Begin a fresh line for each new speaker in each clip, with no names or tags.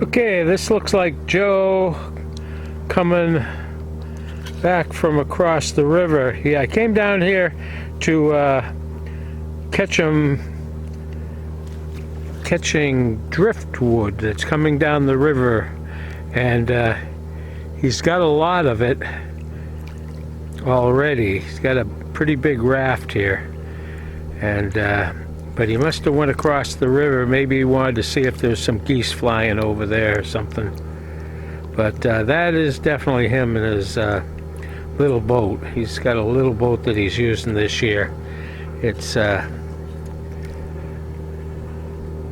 Okay, this looks like Joe coming back from across the river. Yeah, I came down here to catching driftwood that's coming down the river, and he's got a lot of it already. He's got a pretty big raft here, and but he must have went across the river. Maybe he wanted to see if there's some geese flying over there or something. But that is definitely him in his little boat. He's got a little boat that he's using this year. It's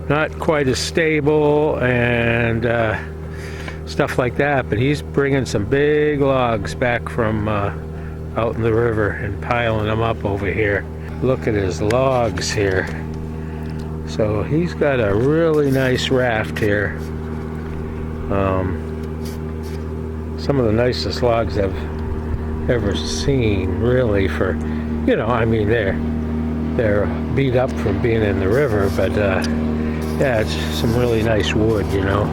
not quite as stable and stuff like that, but he's bringing some big logs back from out in the river and piling them up over here. Look at his logs here. So he's got a really nice raft here. Some of the nicest logs I've ever seen, really, for, you know, I mean, they're beat up from being in the river, but yeah, it's some really nice wood, you know.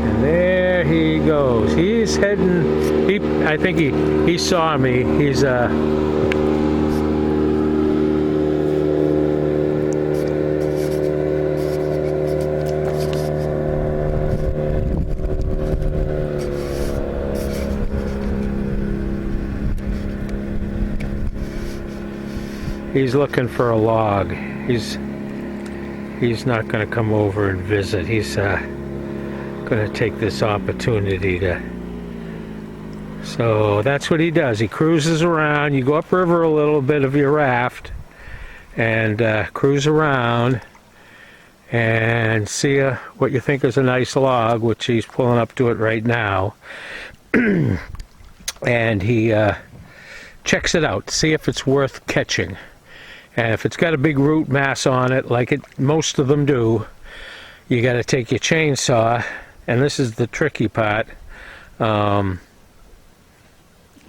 And there he goes. He's heading, I think he saw me. He's looking for a log. He's not going to come over and visit. He's going to take this opportunity to. So that's what he does. He cruises around. You go upriver a little bit of your raft and cruise around and see what you think is a nice log, which he's pulling up to it right now. And he checks it out, see if it's worth catching. And if it's got a big root mass on it, like most of them do, you got to take your chainsaw, and this is the tricky part. You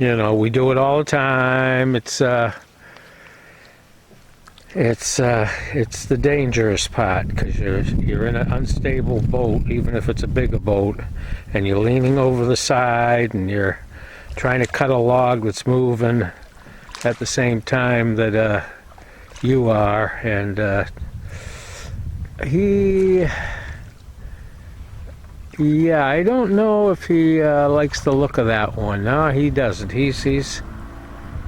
know, we do it all the time. It's the dangerous part, because you're in an unstable boat, even if it's a bigger boat, and you're leaning over the side, and you're trying to cut a log that's moving at the same time that you are. And yeah, I don't know if he likes the look of that one. No, he doesn't. He's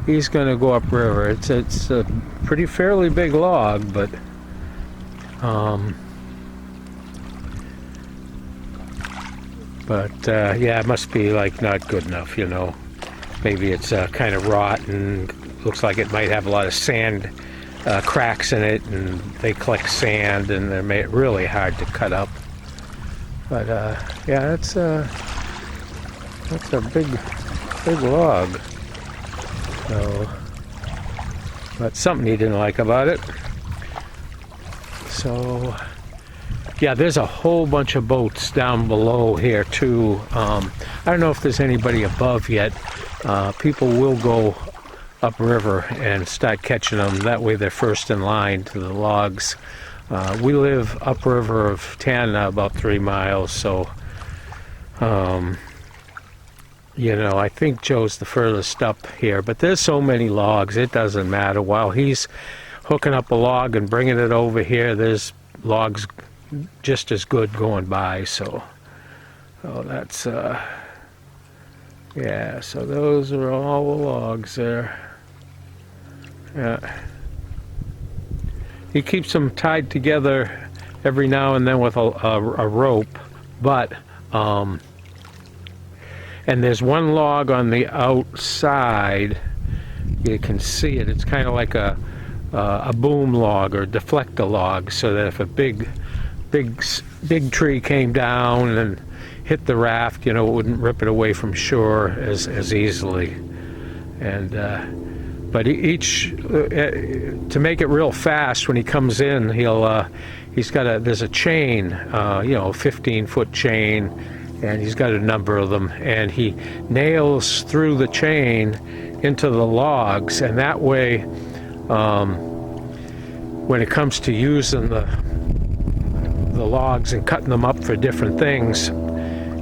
going to go upriver. It's a fairly big log, but yeah, it must be like not good enough, you know. Maybe it's kind of rotten. Looks like it might have a lot of sand cracks in it, and they collect sand, and they're made really hard to cut up. But yeah, that's a big log. So, but something he didn't like about it. So yeah, there's a whole bunch of boats down below here too. I don't know if there's anybody above yet. People will go upriver and start catching them. That way they're first in line to the logs. We live upriver of Tanana, about 3 miles, so you know, I think Joe's the furthest up here, but there's so many logs, it doesn't matter. While he's hooking up a log and bringing it over here, there's logs just as good going by. So that's yeah, so those are all the logs there. Yeah, he keeps them tied together every now and then with a rope, but and there's one log on the outside. You can see it. It's kind of like a boom log or deflector log, so that if a big tree came down and hit the raft, you know, it wouldn't rip it away from shore as easily. And but to make it real fast, when he comes in, there's a chain, you know, 15-foot chain, and he's got a number of them, and he nails through the chain into the logs, and that way, when it comes to using the logs and cutting them up for different things,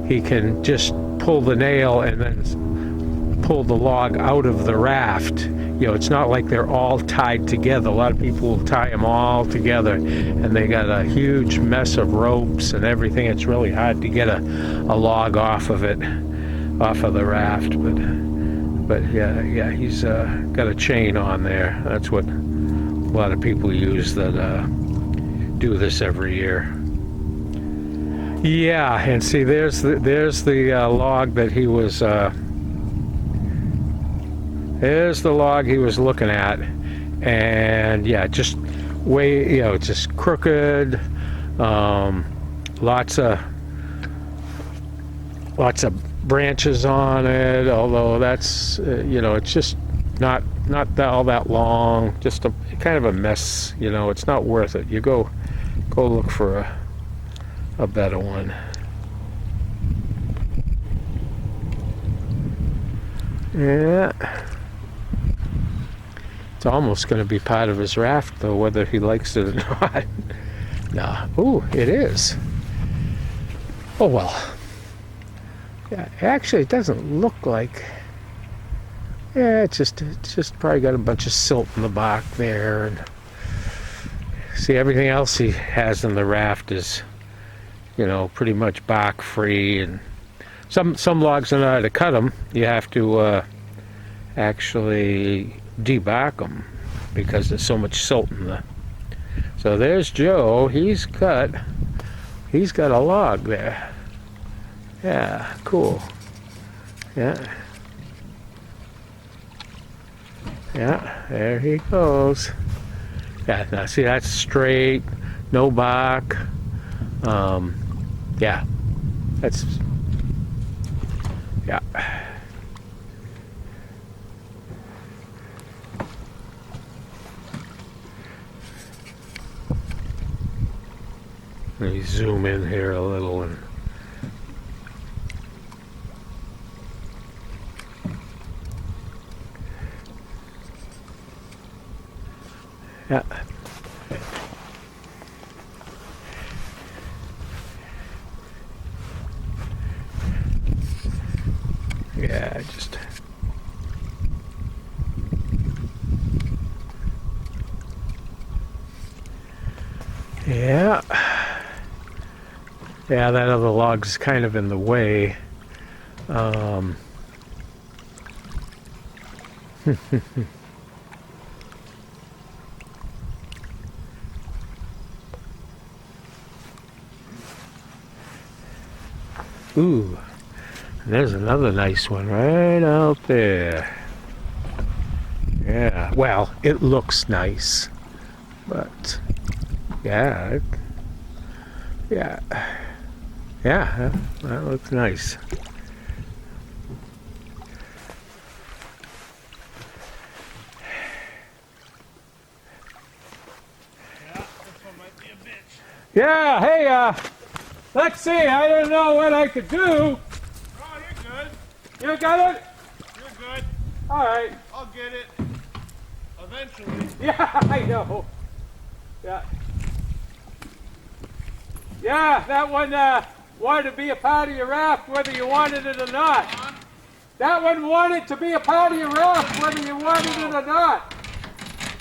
he can just pull the nail and then pull the log out of the raft. You know, it's not like they're all tied together. A lot of people will tie them all together, and they got a huge mess of ropes and everything. It's really hard to get a log off of it, off of the raft. But yeah, he's got a chain on there. That's what a lot of people use that do this every year. Yeah, and see, there's the log that he was. There's the log he was looking at, and yeah, just way, you know, it's just crooked. Lots of branches on it. Although that's you know, it's just not all that long. Just a kind of a mess. You know, it's not worth it. You go look for a better one. Yeah. It's almost going to be part of his raft, though, whether he likes it or not. Nah. Ooh, it is. Oh, well. Yeah, actually, it doesn't look like... Yeah, it's just probably got a bunch of silt in the bark there. And see, everything else he has in the raft is, you know, pretty much bark-free. And some logs are not to cut them. You have to actually debark them because there's so much silt in the... So there's Joe. He's got a log there. Yeah, cool. Yeah, there he goes. Yeah, now see, that's straight, no bark. Yeah, that's, yeah. Let me zoom in here a little and yeah. Yeah, just yeah. Yeah, that other log's kind of in the way. Ooh, there's another nice one right out there. Yeah, well, it looks nice, but yeah, yeah, that looks nice.
Yeah, this one might be a bitch.
Yeah, hey, let's see, I don't know what I could do.
Oh, you're good.
You got it?
You're good.
All right.
I'll get it. Eventually.
Yeah, I know. Yeah. Yeah, that one wanted to be a part of your raft whether you wanted it or not.
Huh?
That one wanted to be a part of your raft whether you wanted it or not.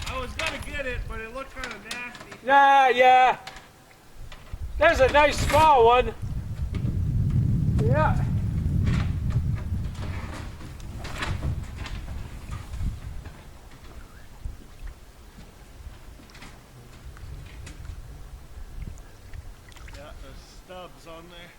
I was gonna get it, but it looked kind of nasty.
Yeah. There's a nice small one. Yeah.
Yeah, there's stubs on there.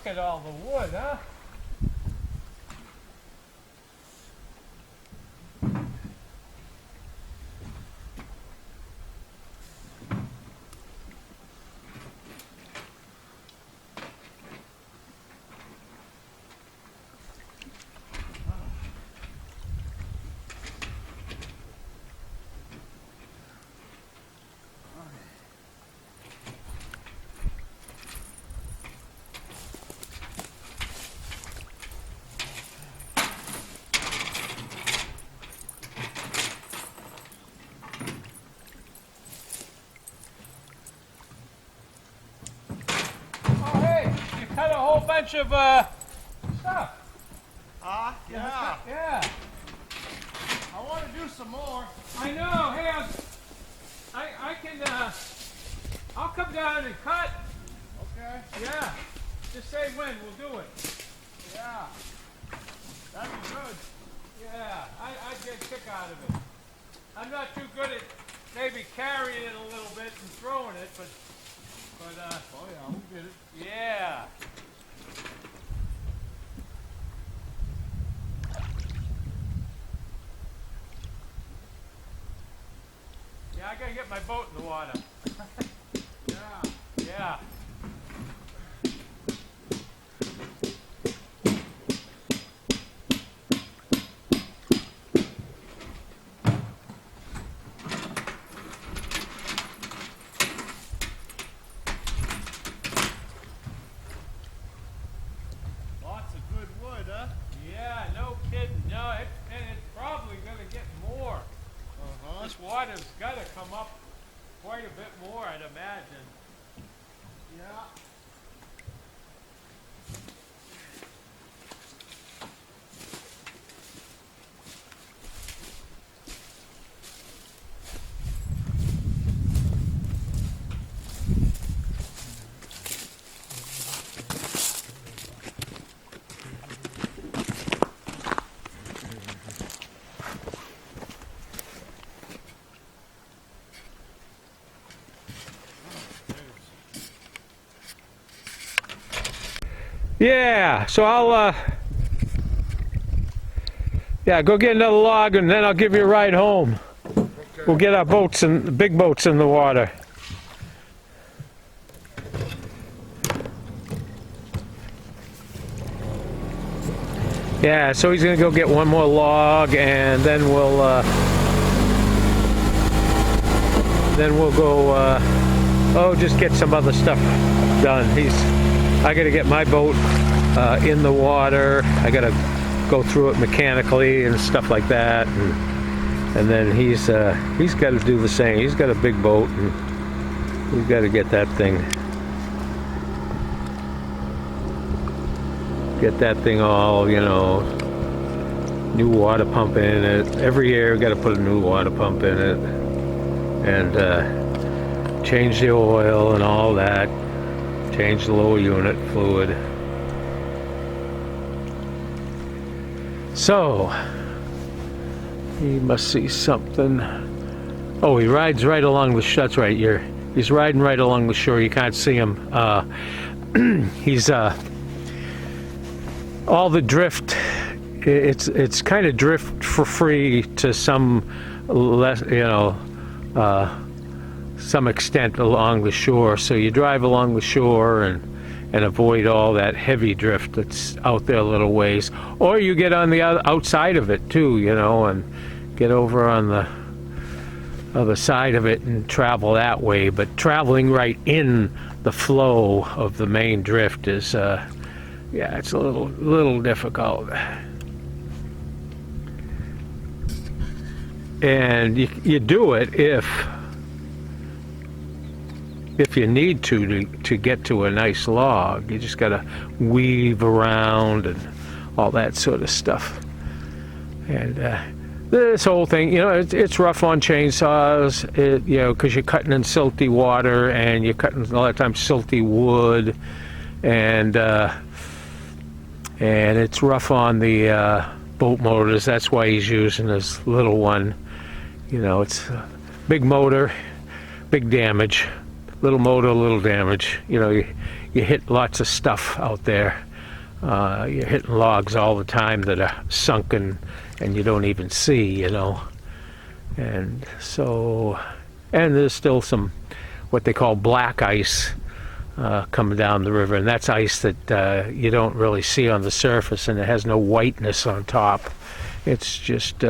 look at all the wood, huh? Cut a whole bunch of stuff.
Yeah.
Yeah.
I want to do some more.
I know. Hey, I can. I'll come down and cut.
Okay.
Yeah. Just say when. We'll do it.
Yeah. That'd be good.
Yeah. I get a kick out of it. I'm not too good at maybe carrying it a little bit and throwing it, but.
Oh yeah, we'll get it.
Yeah. Yeah, I gotta get my boat in the water.
Yeah.
Yeah.
Lots of good wood, huh?
Yeah, no kidding. No, and it's probably gonna get more. This water's gotta come up quite a bit more, I'd imagine.
Yeah.
Yeah, so I'll yeah, go get another log and then I'll give you a ride home.
Okay.
We'll get our boats and the big boats in the water. Yeah, so he's gonna go get one more log and then we'll go just get some other stuff done. I gotta get my boat in the water. I gotta go through it mechanically and stuff like that, and then he's got to do the same. He's got a big boat, and he's got to get that thing all, you know, new water pump in it. Every year, got to put a new water pump in it, and change the oil and all that. Change the lower unit fluid. So, he must see something. Oh, he rides right along the shore. That's right, he's riding right along the shore. You can't see him. He's, all the drift, it's kind of drift for free to some less, you know, some extent along the shore. So you drive along the shore and avoid all that heavy drift that's out there a little ways, or you get on the outside of it too, you know, and get over on the other side of it and travel that way. But traveling right in the flow of the main drift is yeah, it's a little difficult. And you do it if you need to get to a nice log. You just got to weave around and all that sort of stuff. And this whole thing, you know, it's rough on chainsaws, you know, because you're cutting in silty water and you're cutting a lot of times silty wood, and it's rough on the boat motors. That's why he's using this little one. You know, it's a big motor, big damage. Little motor, little damage. You know, you you hit lots of stuff out there. You're hitting logs all the time that are sunken and you don't even see, you know. And so, and there's still some what they call black ice coming down the river, and that's ice that you don't really see on the surface, and it has no whiteness on top. It's just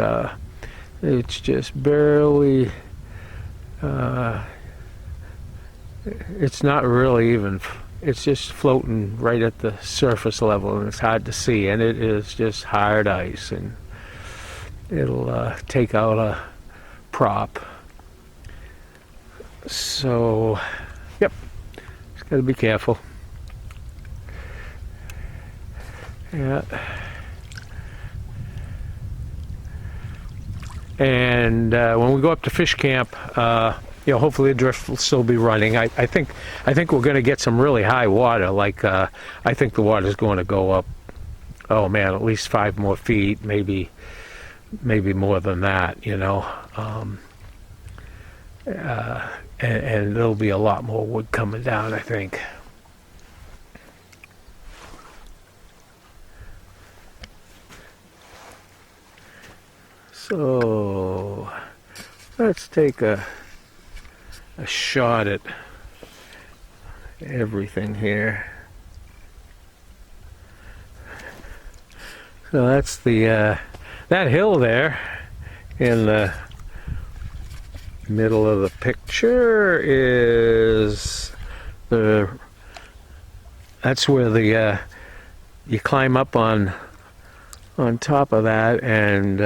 barely. It's not really even. It's just floating right at the surface level, and it's hard to see. And it is just hard ice, and it'll take out a prop. So, yep, just got to be careful. Yeah. And when we go up to fish camp, you know, hopefully the drift will still be running. I think we're going to get some really high water. Like I think the water is going to go up. Oh man, at least 5 more feet, maybe more than that. You know, and there'll be a lot more wood coming down, I think. So let's take a shot at everything here. So that's the that hill there in the middle of the picture is that's where the you climb up on top of that, and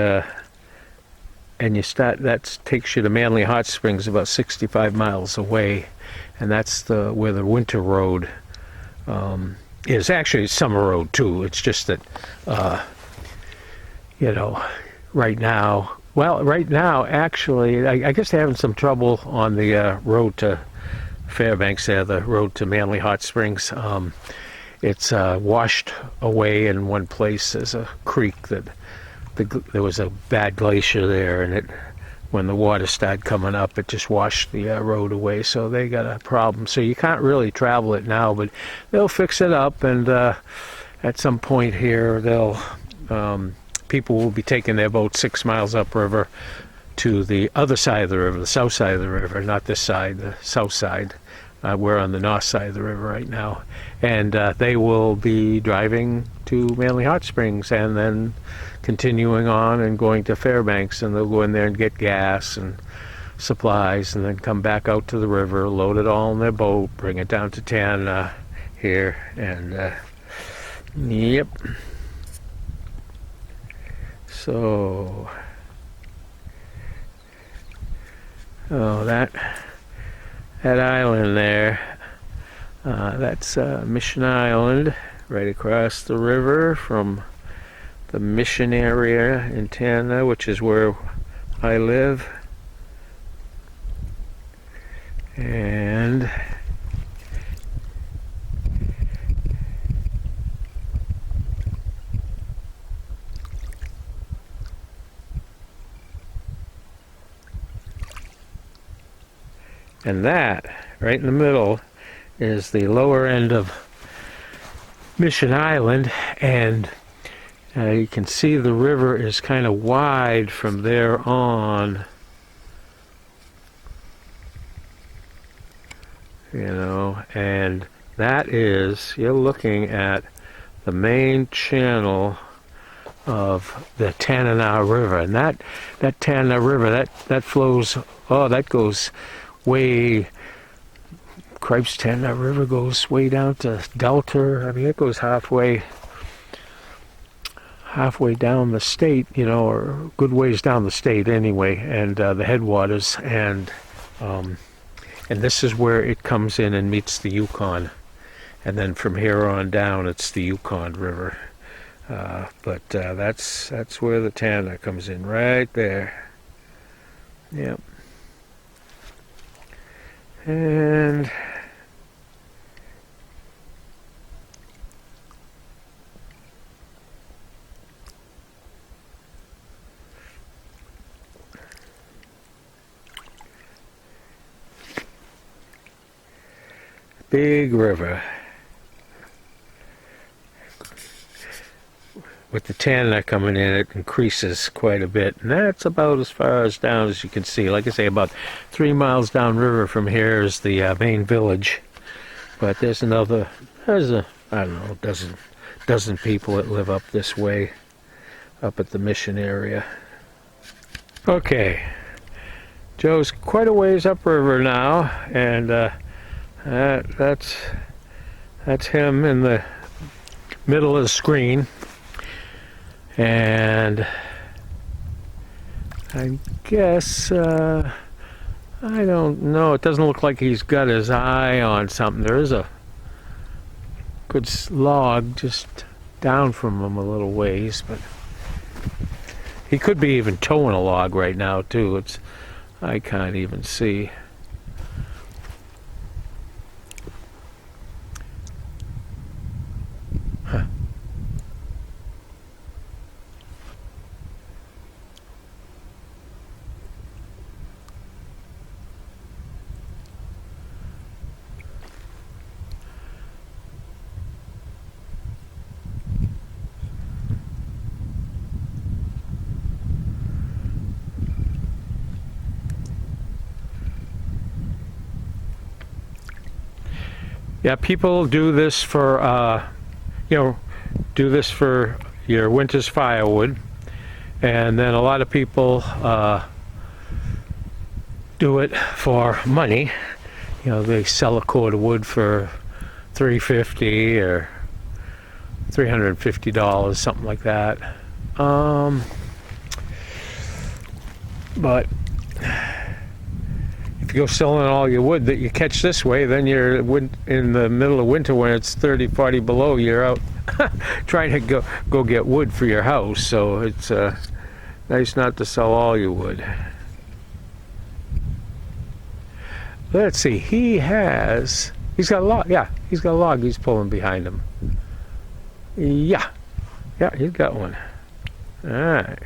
you start. That takes you to Manly Hot Springs, about 65 miles away, and that's where the winter road is. Actually, it's summer road too. It's just that you know, right now. Well, right now, actually, I guess they're having some trouble on the road to Fairbanks there, the road to Manly Hot Springs. It's washed away in one place. There's a creek that there was a bad glacier there, and when the water started coming up, it just washed the road away, so they got a problem. So you can't really travel it now, but they'll fix it up, and at some point here, people will be taking their boat 6 miles upriver to the other side of the river, the south side of the river, not this side, the south side. We're on the north side of the river right now. And they will be driving to Manly Hot Springs and then continuing on and going to Fairbanks, and they'll go in there and get gas and supplies and then come back out to the river, load it all in their boat, bring it down to Tanana here, and yep. So, oh, that island there, that's Mission Island, right across the river from the Mission area in Tanana, which is where I live. And that, right in the middle, is the lower end of Mission Island, and you can see the river is kind of wide from there on. You know, and that is, you're looking at the main channel of the Tanana River, and that Tanana River, that flows, oh, that goes way, Cripes Tanana River goes way down to Delta. I mean, it goes halfway down the state, you know, or good ways down the state anyway, and the headwaters, and this is where it comes in and meets the Yukon, and then from here on down it's the Yukon River, but that's where the Tanana comes in, right there. Yep. And big river. with the Tanana coming in, it increases quite a bit, and that's about as far as down as you can see. Like I say, about 3 miles downriver from here is the main village, but there's a I don't know, dozen people that live up this way, up at the mission area. Okay, Joe's quite a ways upriver now, and that's him in the middle of the screen. And I guess, I don't know, it doesn't look like he's got his eye on something. There is a good log just down from him a little ways, but he could be even towing a log right now too. I can't even see. Huh. Yeah, people do this for, do this for your winter's firewood, and then a lot of people do it for money. They sell a cord of wood for $350 or $350, something like that. But if you go selling all your wood that you catch this way, then you're in the middle of winter when it's 30, 40 below, you're out trying to go get wood for your house. So it's nice not to sell all your wood. Let's see, he's got a log. Yeah, he's got a log he's pulling behind him. Yeah, he's got one. All right.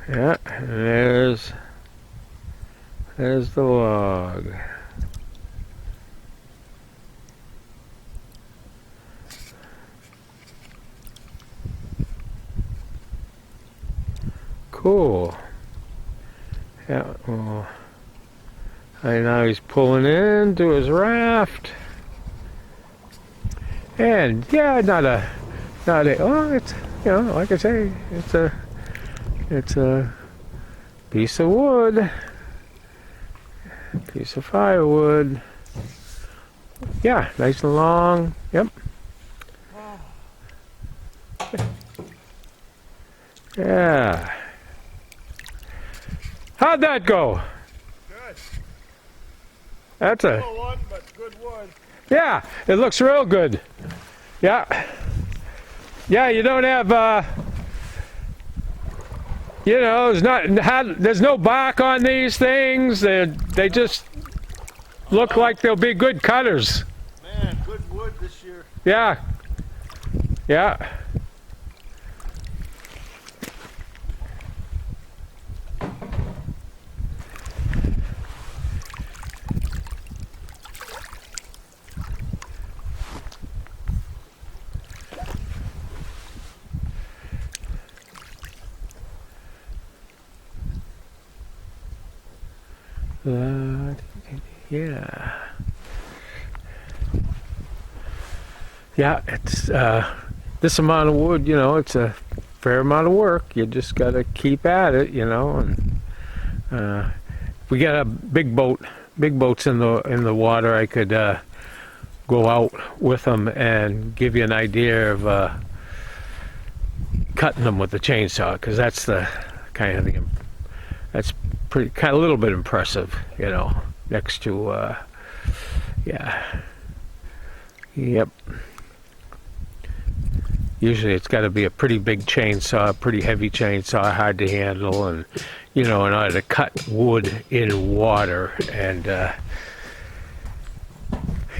Yeah, there's the log. Cool. Yeah, well, now he's pulling into his raft. And yeah, oh, it's, like I say, it's a piece of wood, piece of firewood. Yeah, nice and long. Yep. Yeah. How'd that go?
Good.
That's a
Little one, but good wood.
Yeah, it looks real good. Yeah. Yeah, you don't have there's no bark on these things. They just look like they'll be good cutters.
Man, good wood this year.
Yeah. Yeah. Yeah. Yeah, it's this amount of wood, it's a fair amount of work. You just got to keep at it, and if we got a big boats in the water, I could go out with them and give you an idea of cutting them with the chainsaw, because that's the kind of that's a little bit impressive, next to yeah. Yep. Usually it's got to be a pretty big chainsaw, pretty heavy chainsaw, hard to handle, and you know, in order to cut wood in water. And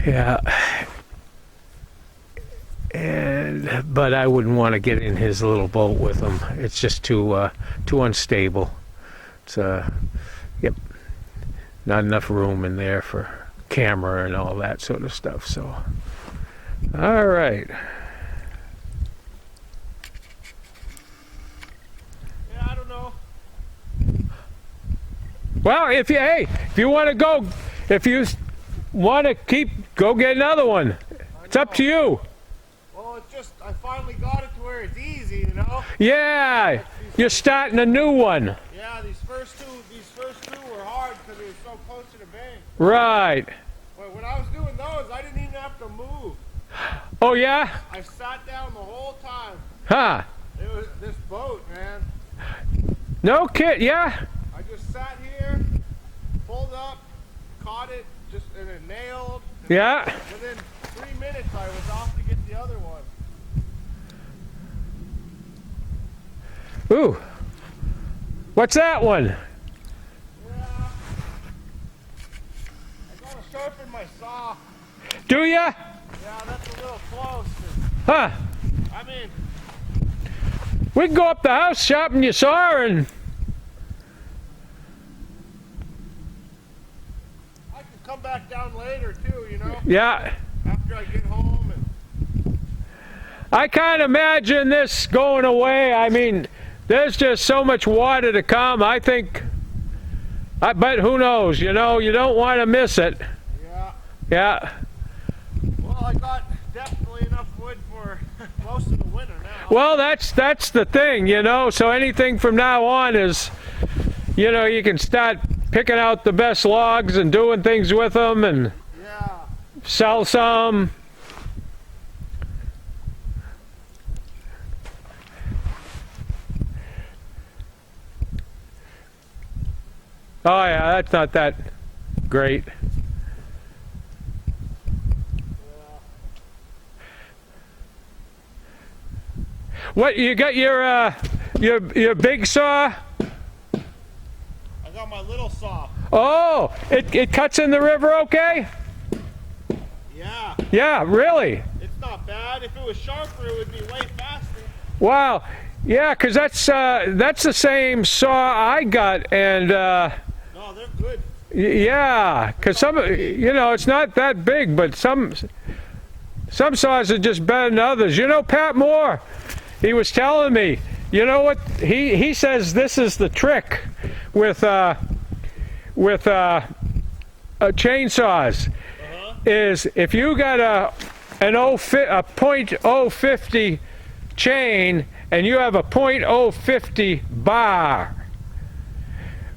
yeah, but I wouldn't want to get in his little boat with him. It's just too unstable. It's yep, not enough room in there for camera and all that sort of stuff. So, all right.
Yeah, I don't know.
Well, if you want to go, if you want to go get another one. It's up to you.
Well, it's just, I finally got it to where it's easy, you know?
Yeah, you're starting a new one.
Yeah, these first two were hard because they were so close to the bank.
Right.
But when I was doing those, I didn't even have to move.
Oh yeah?
I sat down the whole time.
Huh.
It was this boat, man.
No kid, yeah?
I just sat here, pulled up, caught it, and it nailed. And
Yeah.
within 3 minutes, I was off to get the other one.
Ooh. What's that one?
Yeah. I gotta sharpen my saw.
Do ya?
Yeah, that's a little close.
Huh.
I mean,
We can go up the house, sharpen your saw, and
I can come back down later too, you know?
yeah.
After I get home and...
I can't imagine this going away. I mean, there's just so much water to come. I think, but who knows? You know, you don't want to miss it.
Yeah.
Yeah.
Well, I got definitely enough wood for most of the winter now.
Well, that's the thing, you know. So anything from now on is, you know, you can start picking out the best logs and doing things with them and
Yeah.
sell some. Oh yeah, that's not that great. What, you got your big saw?
I got my little saw.
Oh, it cuts in the river okay?
Yeah.
Yeah, really?
It's not bad. If it was sharper, it would be way faster.
Wow. Yeah, 'cause that's the same saw I got, and
No, they're good.
yeah, 'cause some, you know, it's not that big, but some saws are just better than others. You know, Pat Moore, he was telling me, you know what, he says this is the trick with chainsaws, is if you got a .050 chain and you have a .050 bar,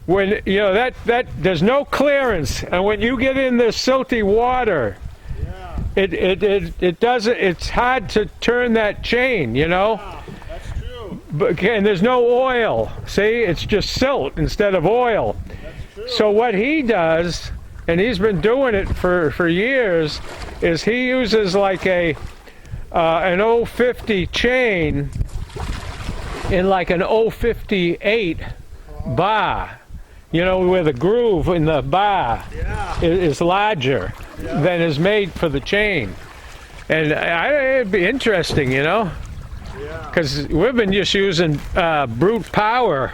when you know that there's no clearance, and when you get in this silty water,
Yeah.
it doesn't, it's hard to turn that chain, you know.
Yeah, that's true.
But, and there's no oil. See, it's just silt instead of oil.
That's true.
So what he does, and he's been doing it for years, is he uses like an .050 chain in like an .058 bar. You know, where the groove in the bar
Yeah.
is larger than is made for the chain. And it'd be interesting, you know,
Yeah.
because we've been just using brute power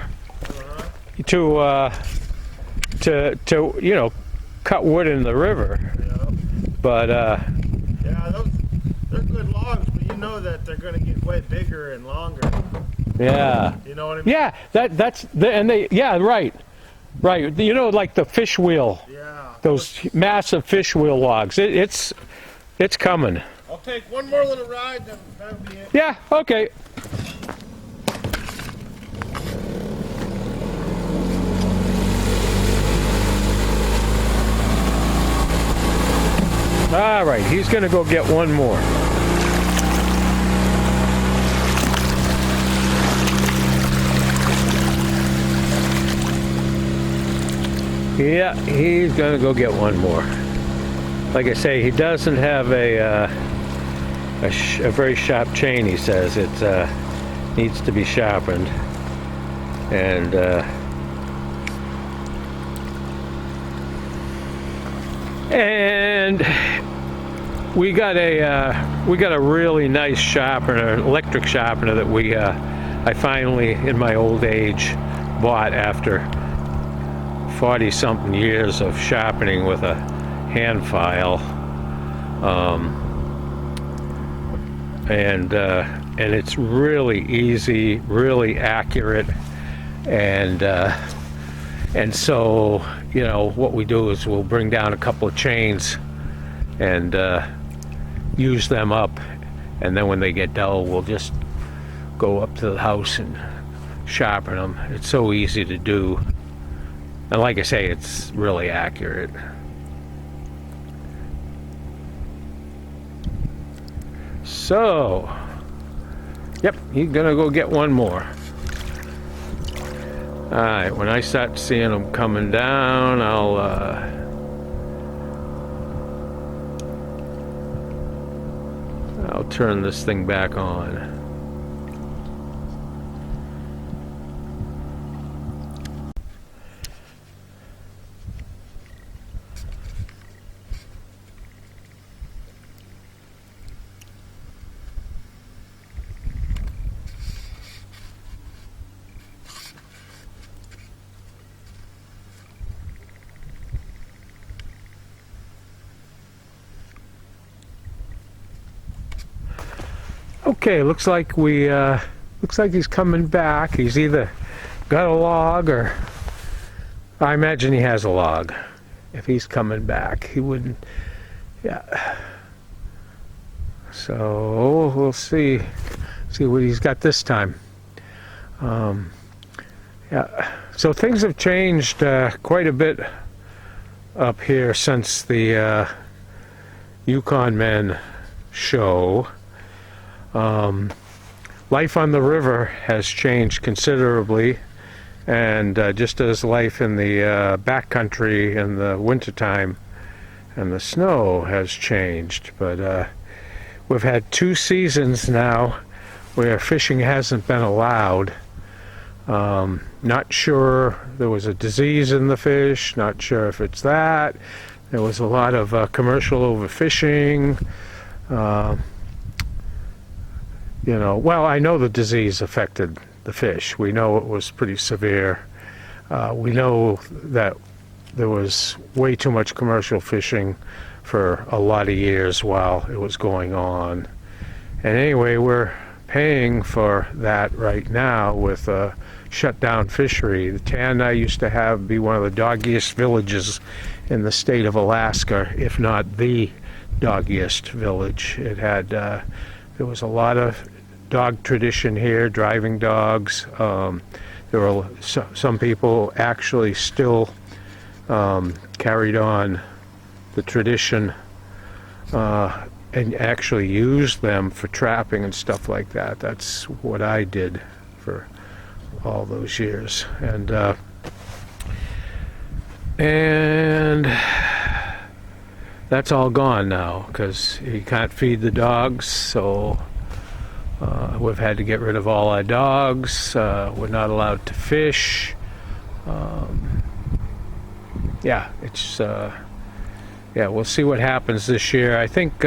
to you know, cut wood in the river.
Yeah.
But
Yeah, they're good logs, but you know that they're going to get way bigger and longer.
yeah,
You know what I mean?
yeah, yeah, right, you know, like the fish wheel,
Yeah.
those massive fish wheel logs. It's coming.
I'll take one more little ride, then that'll be it.
Yeah, okay. All right, he's gonna go get one more. Yeah, he's gonna go get one more. Like I say, he doesn't have a a very sharp chain. He says it needs to be sharpened, and we got a really nice sharpener, electric sharpener that I finally, in my old age, bought after 40-something years of sharpening with a hand file, and it's really easy, really accurate, and so, you know, what we do is we'll bring down a couple of chains and use them up, and then when they get dull, we'll just go up to the house and sharpen them. It's so easy to do, and like I say, it's really accurate. So, yep, you're gonna go get one more. Alright, when I start seeing them coming down, I'll turn this thing back on. Okay, looks like he's coming back. He's either got a log, or I imagine he has a log. If he's coming back, he wouldn't. Yeah. So we'll see what he's got this time. Yeah. So things have changed quite a bit up here since the Yukon Men show. Life on the river has changed considerably, and just as life in the backcountry in the wintertime and the snow has changed. But we've had 2 seasons now where fishing hasn't been allowed. Not sure, there was a disease in the fish, not sure if it's that. There was a lot of commercial overfishing. You know, well, I know the disease affected the fish. We know it was pretty severe. We know that there was way too much commercial fishing for a lot of years while it was going on. And anyway, we're paying for that right now with a shut down fishery. The Tanana used to be one of the doggiest villages in the state of Alaska, if not the doggiest village. It had there was a lot of dog tradition here, driving dogs. There were some people actually still carried on the tradition and actually used them for trapping and stuff like that. That's what I did for all those years. And that's all gone now because you can't feed the dogs, so we've had to get rid of all our dogs. We're not allowed to fish. Yeah, it's yeah, we'll see what happens this year. I think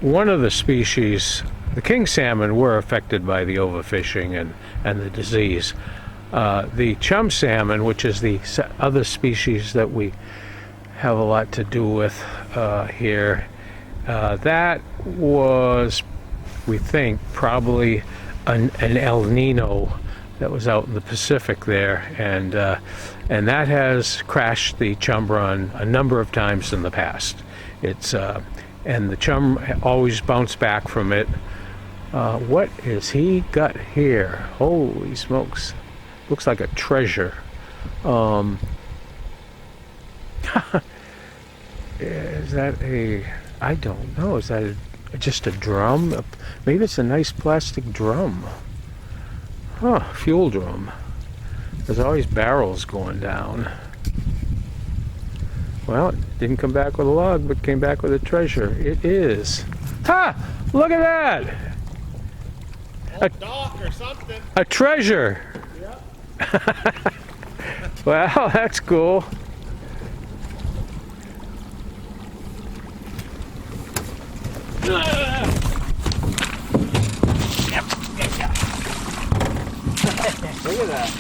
one of the species, the king salmon, were affected by the overfishing and the disease. The chum salmon, which is the other species that we have a lot to do with here, that was, we think, probably an El Nino that was out in the Pacific there, and that has crashed the chum run a number of times in the past. It's and the chum always bounced back from it. What is he got here? Holy smokes! Looks like a treasure. Is that a? I don't know. Is that just a drum? Maybe it's a nice plastic drum. Huh, fuel drum. There's always barrels going down. Well, it didn't come back with a log, but came back with a treasure. It is. Ha! Look at that!
Old dock or something.
A treasure!
Yeah.
Well, that's cool. Look at that.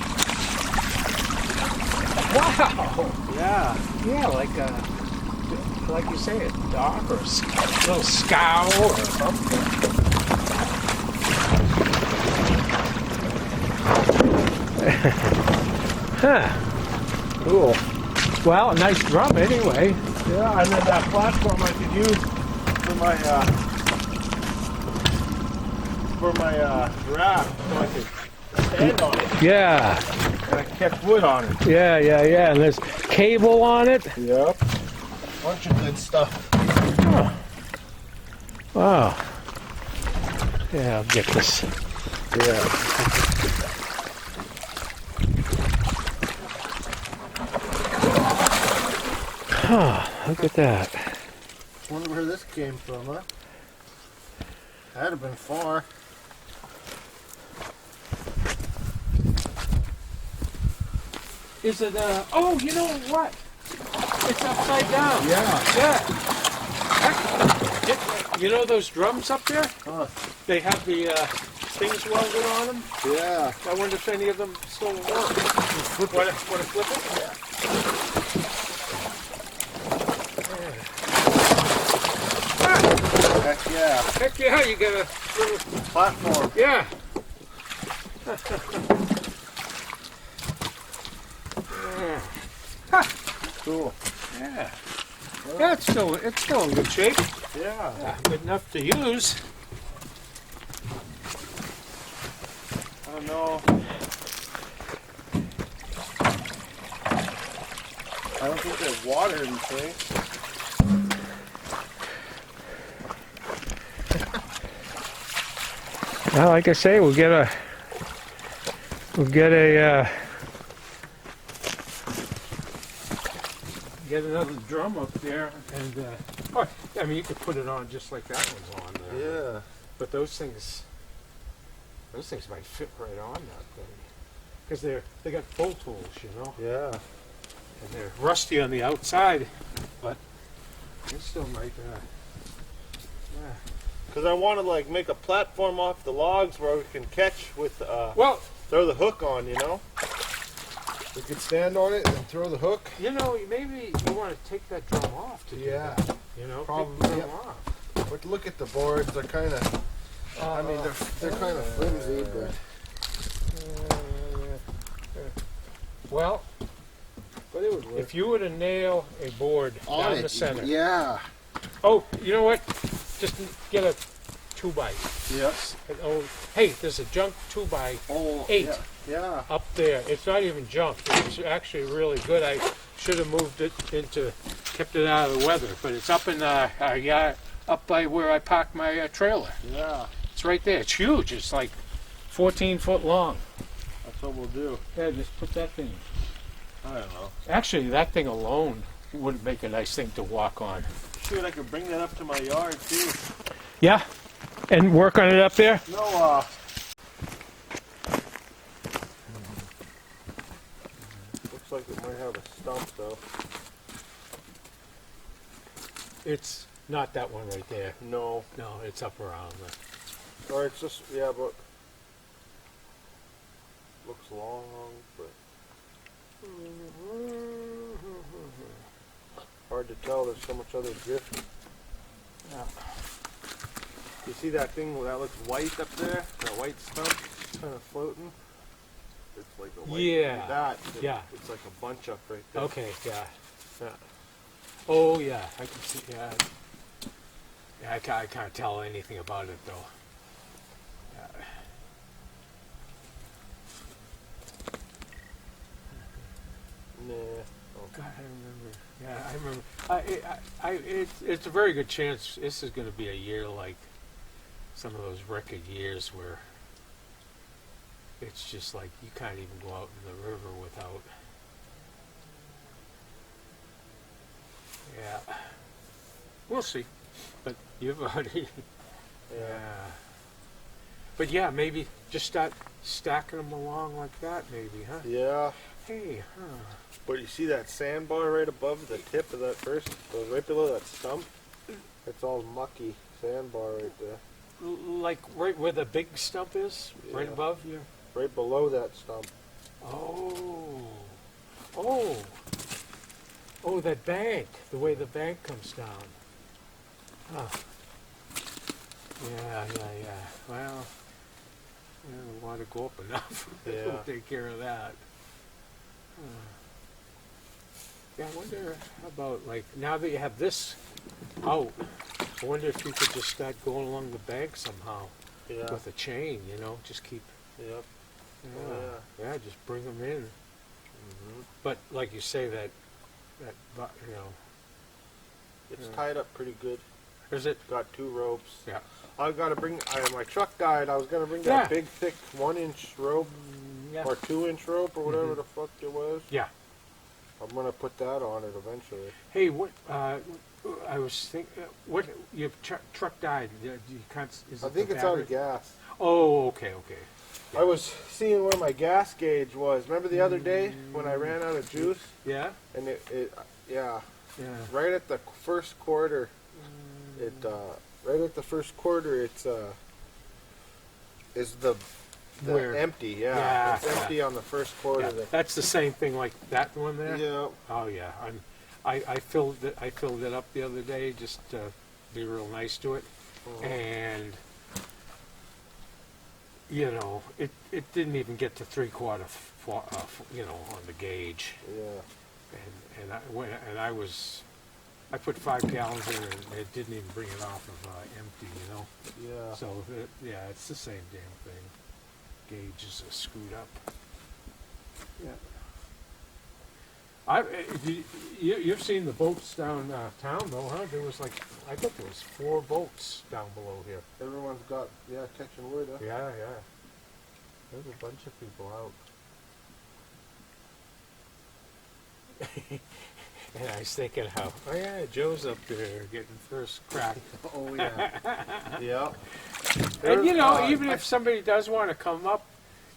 Wow!
Yeah.
Yeah, like you say, a dock or a little scow or something. Huh. Cool. Well, a nice drum anyway.
Yeah, and then that platform I could use for my raft, so I could stand on it
Yeah.
and I can catch wood on it.
Yeah. And there's cable on it.
Yep. Bunch of good stuff.
Oh. Wow. Yeah, I'll get this.
Yeah.
Oh, look at that.
Wonder where this came from, huh? That'd have been far.
Is it, oh, you know what? It's upside down.
Yeah.
You know those drums up there?
Huh.
They have the things welded on them.
Yeah.
I wonder if any of them still work. Want to flip it?
Yeah. Heck yeah.
Heck yeah, you got a little,
Platform.
yeah.
Cool.
Yeah. Yeah, it's still in good shape.
Yeah.
Yeah, good enough to use.
I don't know. I don't think there's water in this thing.
Well, like I say, we'll get a get another drum up there, and oh, I mean, you could put it on just like that one's on there.
Yeah.
But those things might fit right on that thing, because they got full tools, you know,
Yeah.
and they're rusty on the outside, but they still might. Yeah.
Because I want to like make a platform off the logs where we can catch with
Well,
throw the hook on, you know. We could stand on it and throw the hook.
you know, maybe you want to take that drum off to do
Yeah.
that. You know,
Probably,
take the drum
yeah.
off.
But look at the boards; they're kind of. I mean, they're kind of flimsy, but.
Well,
But it would work.
if you were to nail a board down the center.
Yeah.
Oh, you know what? Just get a 2x.
Yes.
Oh, hey, there's a junk 2x
Oh.
8
Yeah.
up there. It's not even junk. It's actually really good. I should have moved it kept it out of the weather. But it's up in our yard, up by where I park my trailer.
Yeah.
It's right there. It's huge. It's like 14 foot long.
That's what we'll do.
Yeah, just put that thing.
I don't know.
Actually, that thing alone would make a nice thing to walk on.
Shoot, I could bring that up to my yard too.
Yeah? And work on it up there?
No, looks like it might have a stump though.
It's not that one right there.
No.
No, it's up around there.
Or it's just, yeah, but looks long, but hard to tell. There's so much other drift.
Yeah.
You see that thing that looks white up there? That white stump kind of floating? It's like a white.
Yeah.
Yeah. It's like a bunch up right there.
Okay, yeah. Oh, yeah, I can see, yeah. Yeah, I can't tell anything about it, though. Yeah.
Nah.
God, I remember. Yeah, I remember. It's a very good chance this is going to be a year like some of those record years where it's just like you can't even go out in the river without Yeah. We'll see. But you've already. Yeah. But yeah, maybe just start stacking them along like that, maybe, huh?
Yeah.
Hey, huh?
But you see that sandbar right above the tip of that first, right below that stump? It's all mucky sandbar right there.
Like right where the big stump is, right
Yeah.
above you.
Right below that stump.
Oh, oh, oh! That bank, the way the bank comes down. Huh. Yeah. Well, the water go up enough.
Yeah.
We'll take care of that. Yeah, I wonder about, like, now that you have this out, I wonder if you could just start going along the bank somehow with a chain, you know, just keep.
Yep.
Yeah,
Oh,
yeah, just bring them in.
Mm-hmm.
But like you say, that you know,
It's tied up pretty good.
is it?
Got 2 ropes.
Yeah.
I've got to bring, my truck died. I was going to bring
Yeah.
that big, thick 1-inch rope
Yeah.
or 2-inch rope or whatever
Mhm.
the fuck it was.
Yeah.
I'm going to put that on it eventually.
Hey, what? I was thinking, what? Your truck died. You can't. Is
I
it
think
the
it's out
battery?
of gas.
Oh, okay.
I was seeing where my gas gauge was. Remember the other day when I ran out of juice?
Yeah.
And
Yeah.
right at the first quarter, right at the first quarter, is the
Where?
empty. Yeah,
Yeah,
it's empty on the first quarter.
Yeah. That's the same thing like that one there.
Yeah.
Oh yeah. I filled it. I filled it up the other day just to be real nice to it, and you know, it didn't even get to 3/4, you know, on the gauge.
Yeah.
And I put 5 gallons in and it didn't even bring it off of empty, you know.
Yeah.
So yeah, it's the same damn thing. Gauges are screwed up. Yeah. You've seen the boats down town though, huh? There was like, I think there was 4 boats down below here.
Everyone's got catching wood. Huh?
Yeah. There's a bunch of people out. And I was thinking how, oh yeah, Joe's up there getting first crack.
Oh yeah. Yeah.
And you know, even if somebody does want to come up,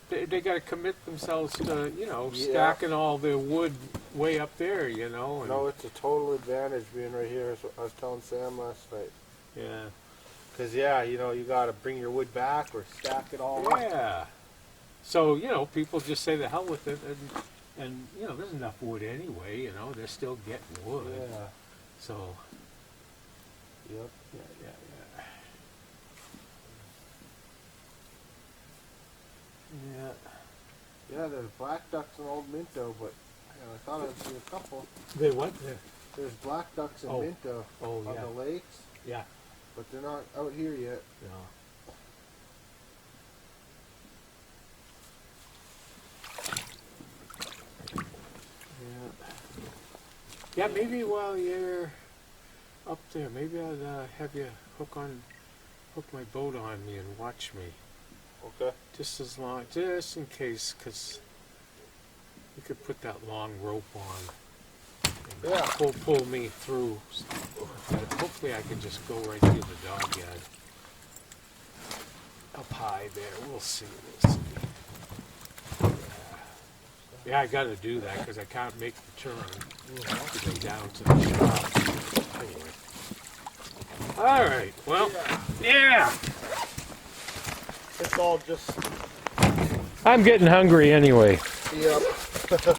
they got to commit themselves to, you know, stacking all their wood way up there, you know. And
No, it's a total advantage being right here. As I was telling Sam last night.
yeah.
Because you know, you got to bring your wood back or stack it all up.
Yeah. So, you know, people just say the hell with it, and you know, there's enough wood anyway, you know, they're still getting wood.
Yeah.
So,
Yep.
yeah. Yeah.
Yeah, there's black ducks in Old Minto, but I thought I'd see a couple.
They what?
There's black ducks in
Oh.
Minto
Oh,
on
yeah.
the lakes,
Yeah.
but they're not out here yet.
No. Yeah, maybe while you're up there, maybe I'd have you hook my boat on me and watch me.
Okay.
Just in case, because you could put that long rope on. And
Yeah.
Pull me through. Hopefully I can just go right through the dog yard. Up high there. We'll see. Yeah, I got to do that because I can't make the turn to go down to the shop. Anyway. All right. Well, yeah.
It's all just.
I'm getting hungry anyway.
Yep.